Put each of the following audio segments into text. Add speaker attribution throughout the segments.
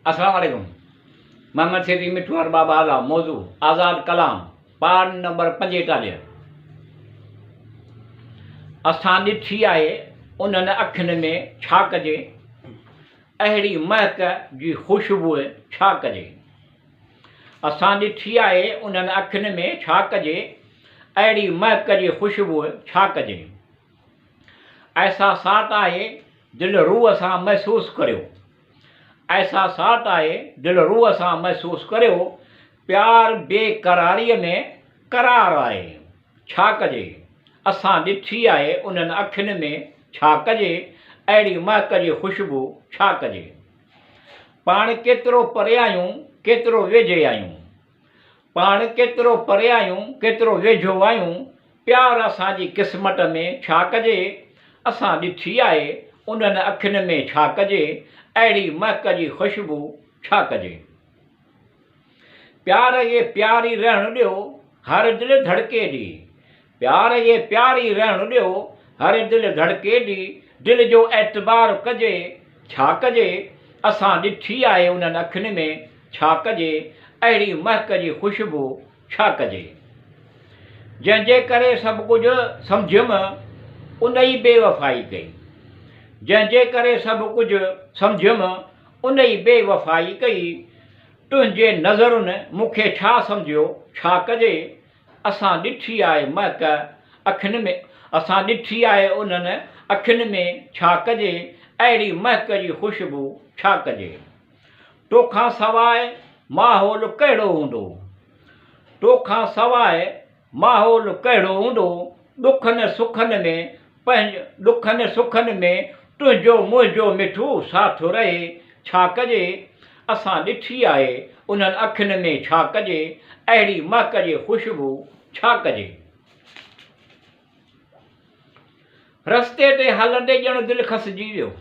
Speaker 1: अस्सलाम वालेकुम। मोहम्मद सैदी मिठू अरबाब आला मौजू आज़ाद कलाम पाठ नंबर 45। असां ॾिठी आहे उन्हनि अखियुनि में छा कजे, अहिड़ी महक जी ख़ुशबू छा कजे। असां ॾिठी आहे उन्हनि अखियुनि में छा कजे, अहिड़ी महक जी ख़ुशबू छा कजे। एहसासात आहे दिलि रूह सां महसूसु करियो, एहसासात आहे दिलि रूह सां महसूसु करियो। प्यार बेक़रारीअ में करार आहे, छा कजे। असां ॾिठी आहे उन्हनि अखियुनि में छा कजे, अहिड़ी महक जी ख़ुशबू छा कजे। पाण केतिरो परे आहियूं, केतिरो वेझे आहियूं, पाण केतिरो परे आहियूं, केतिरो वेझो आहियूं। प्यार असांजी क़िस्मत में छा कजे। असां ॾिठी आहे उन्हनि अखियुनि में छा कजे, अहिड़ी महक जी ख़ुशबू छा कजे। प्यार ये प्यारी रहण ॾियो, हर दिलि धड़के ॾी। प्यार ये प्यारी रहण ॾियो, हर दिलि धड़के ॾी। दिलि जो एतबार कजे, छा कजे। असां ॾिठी आहे उन्हनि अखियुनि में छा कजे, अहिड़ी महक जी ख़ुशबू छा कजे। जंहिंजे करे सभु कुझु सम्झियुमि उन ई बेवफ़ाई कई, जंहिंजे करे सभु कुझु सम्झियुमि उन ई बेवफ़ाई कई। तुंहिंजे नज़रुनि मूंखे छा सम्झियो, छा कजे। असां ॾिठी आहे महक अखियुनि में, असां ॾिठी आहे उन्हनि अखियुनि में छा कजे, अहिड़ी महक जी ख़ुशबू छा कजे। तोखां सवाइ माहौल कहिड़ो हूंदो, तोखां सवाइ माहौल कहिड़ो हूंदो। ॾुखनि सुखनि में ॾुखनि सुखनि में तुंहिंजो मुंहिंजो मिठू साथ रहे, छा कजे। असां ॾिठी आहे उन्हनि अखियुनि में छा कजे, अहिड़ी महक जी ख़ुशबू छा कजे। रस्ते ते हलंदे ॼण दिलि खसिजी वियो,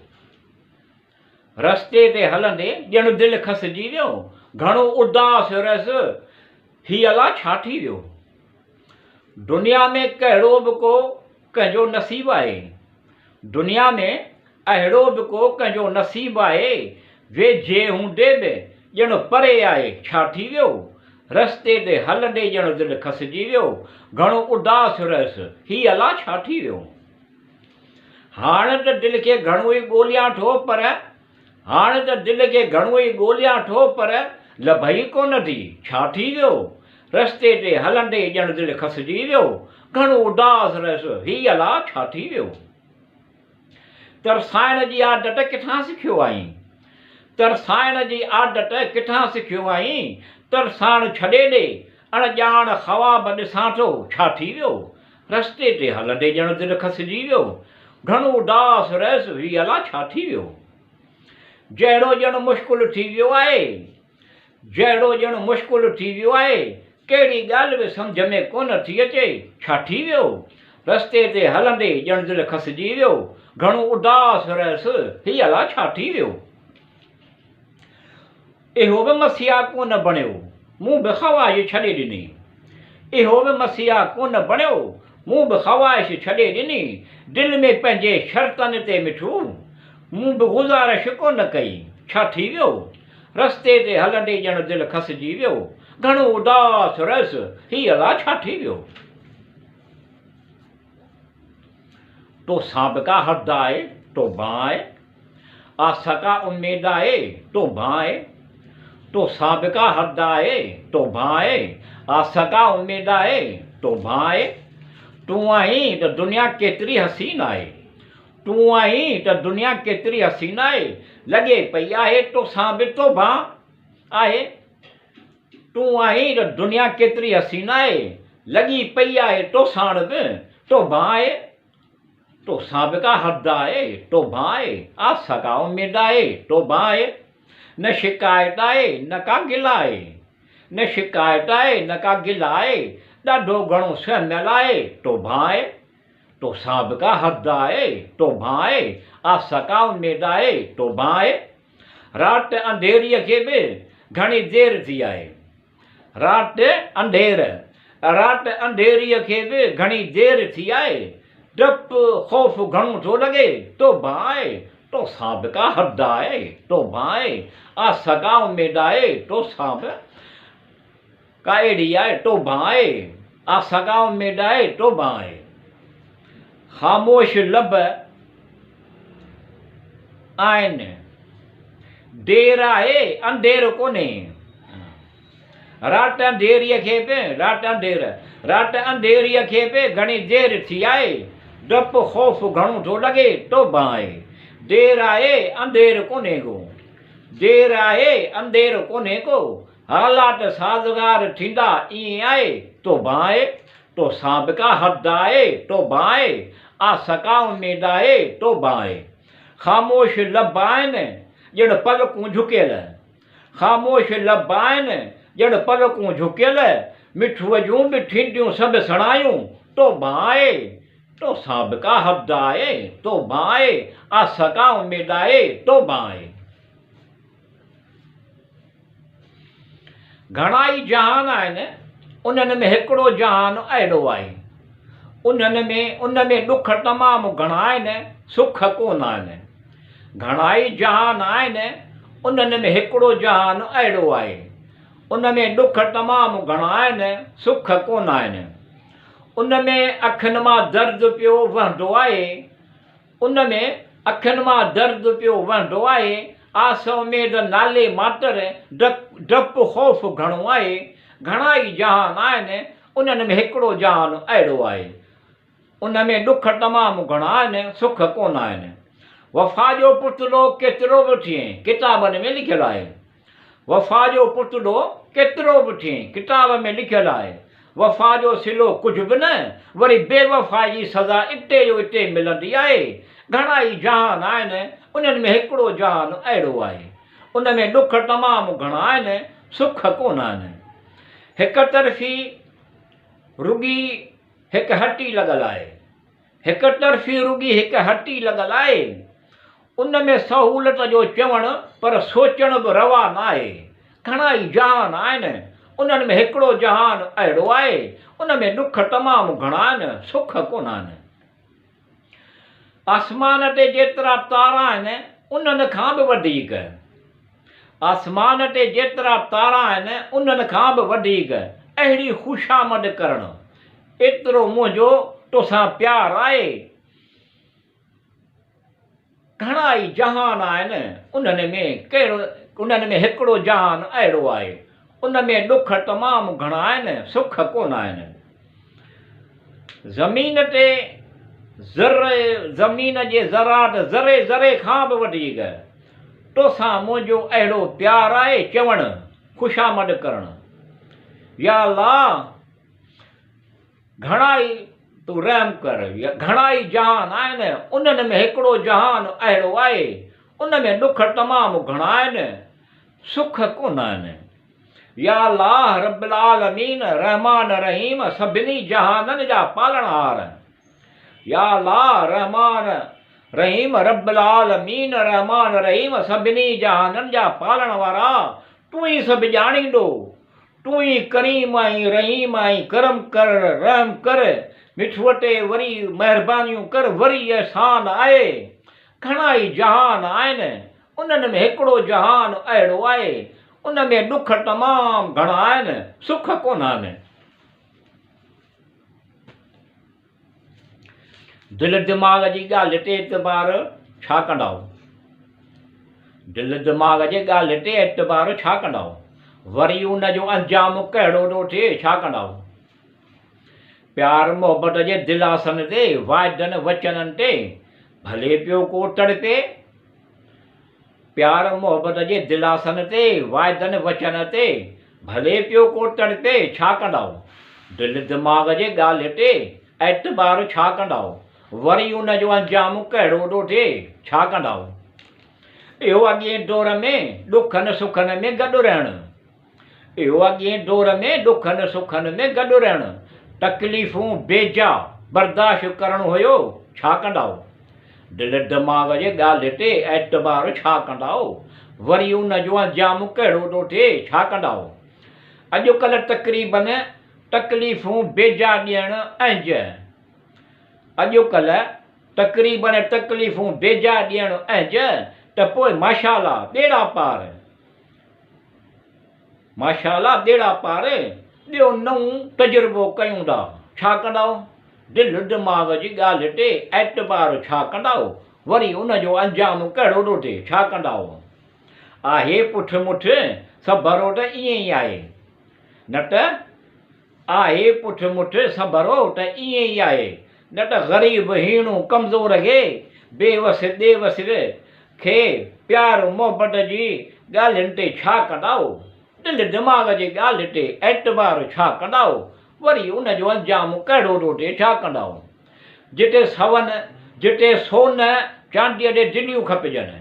Speaker 1: रस्ते ते हलंदे ॼण दिलि खसिजी वियो। घणो उदास रहियसि, हीअ अला छा थी वियो। दुनिया में कहिड़ो बि को कंहिंजो नसीबु आहे, दुनिया में अहिड़ो बि को कंहिंजो नसीबु आहे। वेझे हूंदे बि ॼण परे आहे, छा थी वियो। रस्ते ते हलंदे ॼण दिलि खसिजी वियो। घणो उदास रहियसि, हीअ अला छा थी वियो। हाणे त दिलि खे घणो ई ॻोल्हियां थो, पर हाणे त दिलि खे घणो ई ॻोल्हियां थो, पर लभई कोन थी, छा थी वियो। रस्ते ते हलंदे ॼण दिलि खसिजी वियो। घणो उदास रहियसि, हीअ अला छा थी वियो। तरसाइण जी आदत किथां सिखियो आहीं, तरसाइण जी आदत किथां सिखियो आहीं। तरसाइण छॾे ॾे, अणॼाण ख़्वाब ॾिसां थो, छा थी वियो। रस्ते ते हलंदे ॼण दिलि खसिजी वियो। घणो उदास रहियसि, हीअ अला छा थी वियो। जहिड़ो ॼण मुश्किल थी वियो आहे, जहिड़ो ॼण मुश्किल थी वियो आहे। कहिड़ी ॻाल्हि बि सम्झ में कोन थी अचे, छा थी वियो। रस्ते ते हलंदे ॼण दिलि खसिजी वियो। घणो उदास रहियसि, हीअ अला छा थी वियो। इहो बि मसीहा कोन बणियो, मूं बि ख़्वाहिश छॾे ॾिनी। इहो बि मसीहा कोन बणियो, मूं बि ख़्वाहिश छॾे ॾिनी। दिलि में पंहिंजे शर्तनि ते मिठू मूं बि गुज़ारिश कोन कई, छा थी वियो। रस्ते ते हलंदे ॼण दिलि खसिजी वियो। घणो उदास रहियसि, हीअ अला छा थी वियो। तो साबिका हद आहे, तो बाएं आसका उम्मीद आहे, तो बाएं। तो साबिका हद आहे, तो बाएं आसका उम्मीद आहे, तो बाएं। तूं आहीं त दुनिया केतिरी हसीन आहे, तूं आहीं त दुनिया केतिरी हसीन आहे। लॻे पई आहे तोसां बि तोबा आहे। तूं आहीं त दुनिया केतिरी हसीन आहे, लॻी पई आहे तोसाण बि तोबा आहे। तो साबिका हद आहे, तो बाए आसका उम्मीद आहे, तो बाए। न शिकायत आहे न का गिला आहे, न शिकायत आहे न का गिला आहे। ॾाढो घणो सहमियल आहे, तो बाए। तो साबिका हद आहे, तो बाए आसका उम्मीद आहे, तो बाए। राति अंधेरीअ खे बि घणी देरि थी आहे, राति अंधेरीअ खे बि घणी देरि थी आहे। डपु ख़ौफ़ घणो थो लॻे, तो बाए। तो सांप का हड्डाए तो बाए आ सगाओ मेडाए तो सांप का एड़ियाए तो बाए आ सगाओ मेडाए तो बाए खामोश लब आइन देर आहे अंधेर कोने रात अंधेरीअ खे पे रात अंधेरीअ खे पे घणी देर थी आहे डपु ख़ौफ़ घणो थो लॻे तो बाए देर आहे अंधेर कोन्हे को देर आहे अंधेर कोन्हे को हालात साज़गार थींदा ईअं आहे तो बाए तो सांप का हद आहे तो बाए आ सकाउ मेडाए तो बाए ख़ामोश लब आहिनि ॼण पलकूं झुकियल ख़ामोश लब आहिनि ॼण पलकूं झुकियल मिठूअ जूं बि ठींडियूं सभु सणायूं तो बाए तो सांप का हद आहे तो बाए आ सकाउ मेडाए तो बाए घणाई जहान आहिनि उन्हनि में हिकिड़ो जहान अहिड़ो आहे उन में ॾुख तमामु घणा आहिनि सुख कोन आहिनि घणाई जहान आहिनि उन्हनि में हिकिड़ो जहान अहिड़ो आहे उन में ॾुख तमामु घणा आहिनि सुख कोन आहिनि उन में अखियुनि मां दर्द पियो वहंदो आहे उन में अखियुनि मां दर्द पियो वहंदो आहे आस उमेद नाले मातर डपु ख़ौफ़ घणो आहे घणाई जहान आहिनि उन्हनि में हिकिड़ो जहान अहिड़ो आहे उन में ॾुख तमामु घणा आहिनि सुख कोन आहिनि वफ़ा जो पुतलो केतिरो बि थिए किताबनि में लिखियलु आहे वफ़ा जो पुतलो केतिरो बि थिए किताब में लिखियलु आहे वफ़ा जो सिलो कुझु बि न वरी बेवफ़ा जी सज़ा इते जो इते मिलंदी आहे घणाई जहान आहिनि उन्हनि में हिकिड़ो जहान अहिड़ो आहे उन में ॾुख तमामु घणा आहिनि सुख कोन आहिनि हिक तरफ़ी रुॻी हिकु हटी लॻल आहे हिक तरफ़ी रुॻी हिकु हटी लॻल आहे उन में सहूलियत जो चवणु पर सोचण बि रवा न आहे घणाई जहान आहिनि उन्हनि में हिकिड़ो जहान अहिड़ो आहे उन में ॾुख तमामु घणा आहिनि सुख कोन आहिनि आसमान ते जेतिरा तारा आहिनि उन्हनि खां बि वधीक आसमान ते जेतिरा तारा आहिनि उन्हनि खां बि वधीक अहिड़ी ख़ुशामद करणु एतिरो मुंहिंजो तोसां प्यारु आहे घणाई जहान आहिनि उन्हनि में हिकिड़ो जहान अहिड़ो आहे उन में ॾुख तमामु घणा आहिनि सुख कोन आहिनि ज़मीन ते ज़मीन जे ज़रात ज़रे ज़रे खां बि वधीक तोसां मुंहिंजो अहिड़ो प्यारु आहे चवणु ख़ुशामद करणु या अल्लाह घणाई तूं रहम कर घणाई जहान आहिनि उन्हनि में हिकिड़ो जहान अहिड़ो आहे उन में ॾुख तमामु घणा आहिनि सुख कोन आहिनि या अल्लाह रब्बुल आलमीन रहमान रहीम सभिनी जहाननि जा पालणहार या अल्लाह रहमान रहीम रब्बुल आलमीन रहमान रहीम सभिनी जहाननि जा पालण वारा तूं ई सभु ॼाणींदो तूं ई करीम आहीं रहीम आहीं करम कर रहम कर मिठुअ ते वरी महिरबानियूं कर वरी अहसान आहे घणाई जहान आहिनि उन्हनि में हिकिड़ो जहान अहिड़ो आहे उन में ॾुख तमामु घणा आहिनि सुख कोन आहिनि दिलि दिमाग़ जी ॻाल्हि ते एतबार छा कंदाओ दिलि दिमाग़ जे ॻाल्हि ते एतबार छा कंदाओ वरी उन जो अंजाम कहिड़ो थो थिए छा कंदाओ प्यार मोहबत जे दिलासनि ते वाइदनि वचननि ते भले पियो को तड़पे प्यार मोहबत जे दिलासनि ते वाइदनि वचन ते भले पियो को तड़पे छा कंदाओ दिलि दिमाग़ जे ॻाल्हि ते एतबार छा कंदाओ वरी उन जो अंजाम कहिड़ो थो थिए छा कंदाओ इहो अॻिए दौर में ॾुखनि सुखनि में गॾु रहणु इहो अॻिए दौर में ॾुखनि सुखनि में गॾु रहणु तकलीफ़ूं बेजा बर्दाश्त करणु हुयो छा कंदाओ दिलि दिमाग़ जे ॻाल्हि ते एतबार छा कंदाओ वरी उन जो अंजाम कहिड़ो थो थिए छा कंदाओ अॼुकल्ह तक़रीबन तकलीफ़ूं बेजा ॾियणु ऐं अॼुकल्ह तक़रीबन तकलीफ़ूं बेजा ॾियणु ऐं त पोइ माशाला ॾेड़ा पार, माशाला ॾेड़ा पार ॿियो नऊं तजुर्बो कयूं था। छा कंदव? दिलि दिमाग़ जी ॻाल्हि ते एतबार छा कंदव? वरी उनजो अंजाम कहिड़ो थो थिए? छा कंदव? आहे पुठ मुठ सभरो त ईअं ई आहे, न त आहे पुठ मुठ सभरो त ईअं ई आहे, न त ग़रीब हीणो कमज़ोर खे बेवस देवस खे प्यार मोहबत जी ॻाल्हियुनि ते छा कंदव? दिलि दिमाग़ जी ॻाल्हि ते एतबार छा कंदव? वरी उनजो अंजाम कहिड़ो थो थिए? छा कंदव? जिते सोन चांदीअ ते दिलियूं खपिजनि,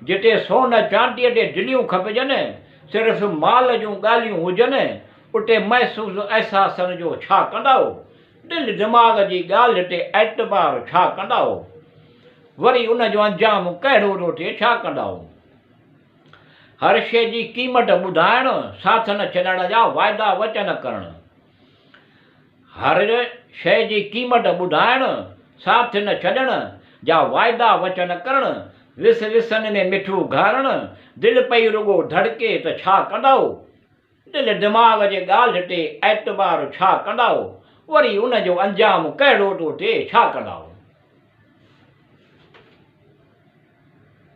Speaker 1: जिते सोन चांदीअ ते दिलियूं खपिजनि, सिर्फ़ु माल जूं ॻाल्हियूं हुजनि, उते महसूसु अहसासनि जो छा कंदव? दिलि दिमाग़ जी ॻाल्हि ते एतबार छा कंदव? वरी उनजो अंजाम कहिड़ो थो थिए? छा कंदव? हर शइ जी क़ीमत ॿुधाइणु, साथ न छॾण जा वाइदा वचन करणु। हर शइ जी क़ीमत ॿुधाइणु, साथ न छॾण जा वाइदा वचन करणु, विस विसनि में मिठू घारणु, दिलि पई रुॻो धड़के त छा कंदव? दिलि दिमाग़ जे ॻाल्हि ते एतबार छा कंदव? वरी उनजो अंजाम कहिड़ो थो थिए? छा कंदव?